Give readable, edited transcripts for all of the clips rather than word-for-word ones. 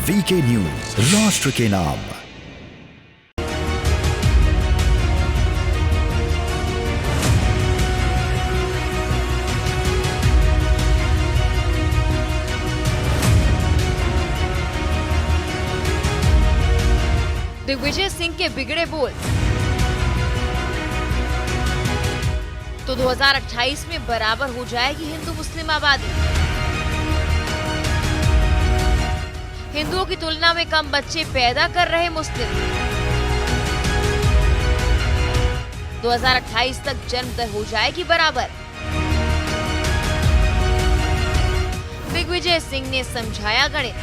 VK news, राष्ट्र के नाम। दिग्विजय सिंह के बिगड़े बोल। तो 2028 में बराबर हो जाएगी हिंदू मुस्लिम आबादी। हिंदुओं की तुलना में कम बच्चे पैदा कर रहे मुस्लिम। 2028 तक जन्म दर हो जाएगी बराबर। दिग्विजय सिंह ने समझाया गणित।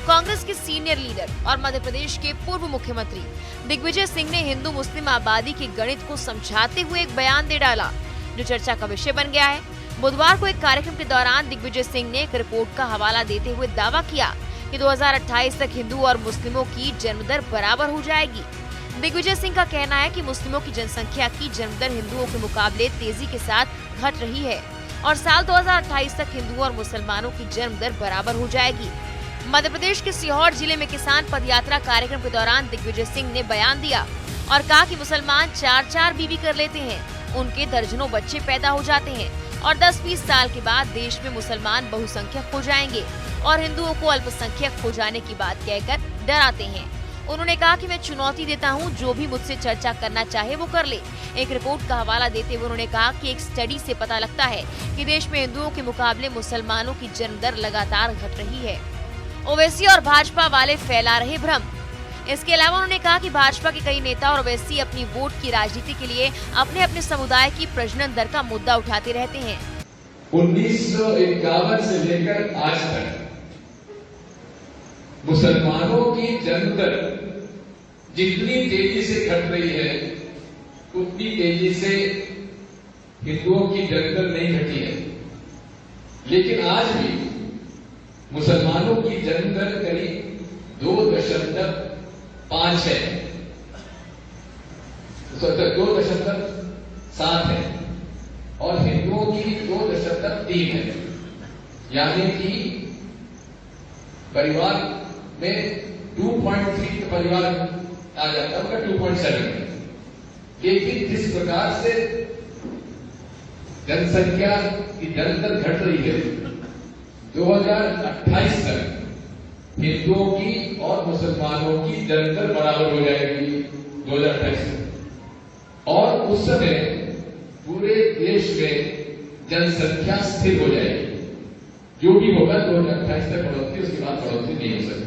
कांग्रेस के सीनियर लीडर और मध्य प्रदेश के पूर्व मुख्यमंत्री दिग्विजय सिंह ने हिंदू मुस्लिम आबादी के गणित को समझाते हुए एक बयान दे डाला, जो चर्चा का विषय बन गया है। बुधवार को एक कार्यक्रम के दौरान दिग्विजय सिंह ने एक रिपोर्ट का हवाला देते हुए दावा किया कि 2028 तक हिंदू और मुस्लिमों की जन्म दर बराबर हो जाएगी। दिग्विजय सिंह का कहना है कि मुस्लिमों की जनसंख्या की जन्म दर हिंदुओं के मुकाबले तेजी के साथ घट रही है और साल 2028 तक हिंदुओं और मुसलमानों की जन्म दर बराबर हो जाएगी। मध्य प्रदेश के सीहोर जिले में किसान पदयात्रा कार्यक्रम के दौरान दिग्विजय सिंह ने बयान दिया और कहा कि मुसलमान 4-4 बीवी कर लेते हैं, उनके दर्जनों बच्चे पैदा हो जाते हैं और 10-20 साल के बाद देश में मुसलमान बहुसंख्यक हो जाएंगे और हिंदुओं को अल्पसंख्यक हो जाने की बात कहकर डराते हैं। उन्होंने कहा कि मैं चुनौती देता हूं, जो भी मुझसे चर्चा करना चाहे वो कर ले। एक रिपोर्ट का हवाला देते हुए उन्होंने कहा कि एक स्टडी से पता लगता है कि देश में हिंदुओं के मुकाबले मुसलमानों की जन्म दर लगातार घट रही है। ओवैसी और भाजपा वाले फैला रहे भ्रम। इसके अलावा उन्होंने कहा कि भाजपा के कई नेता और ओवैसी अपनी वोट की राजनीति के लिए अपने अपने समुदाय की प्रजनन दर का मुद्दा उठाते रहते हैं। 1951 से लेकर आज तक मुसलमानों की जन्म दर जितनी तेजी से घट रही है, उतनी तेजी से हिंदुओं की जन्म दर नहीं घटी है। लेकिन आज भी मुसलमानों की जन्म दर करीब 2.5 है, 2.7 है और हिंदुओं की 2.3 है। यानी कि परिवार में 2.3 परिवार आ जाता है, 2.7 है। लेकिन जिस प्रकार से जनसंख्या की जन्म दर घट रही है, 2028 तक हिंदुओं की और मुसलमानों की जन्म दर बराबर हो जाएगी 2028 तक, और उस समय पूरे देश में जनसंख्या स्थिर हो जाएगी। जो भी होगा 2028 तक बढ़ोतरी, उसके बाद बढ़ोतरी नहीं हो सकती।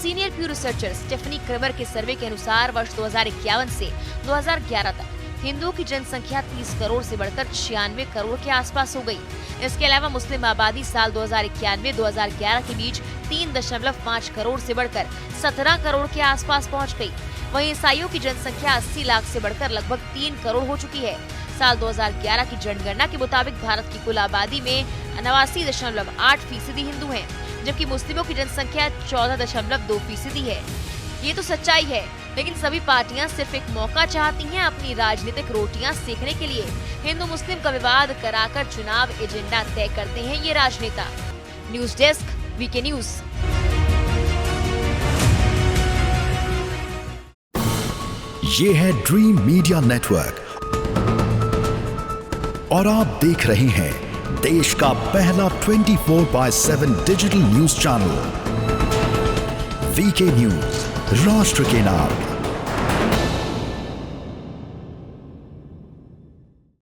सीनियर प्यू रिसर्चर स्टेफनी क्रेमर के सर्वे के अनुसार वर्ष 2051 से 2011 तक हिंदुओं की जनसंख्या 30 करोड़ से बढ़कर 96 करोड़ के आसपास हो गई। इसके अलावा मुस्लिम आबादी साल 2091-2011 के बीच 3.5 करोड़ से बढ़कर 17 करोड़ के आसपास पहुंच गई। वहीं ईसाइयों की जनसंख्या 80 लाख से बढ़कर लगभग 3 करोड़ हो चुकी है। साल 2011 की जनगणना के मुताबिक भारत की कुल आबादी में 89.8% हिंदू हैं, जबकि मुस्लिमों की जनसंख्या 14.2% है। ये तो सच्चाई है, लेकिन सभी पार्टियां सिर्फ एक मौका चाहती हैं अपनी राजनीतिक रोटियां सेकने के लिए। हिंदू मुस्लिम का विवाद कराकर चुनाव एजेंडा तय करते हैं ये राजनेता। News desk, V K news. ये है ड्रीम मीडिया नेटवर्क और आप देख रहे हैं देश का पहला 24/7 digital news channel V K news, राष्ट्र के नाम।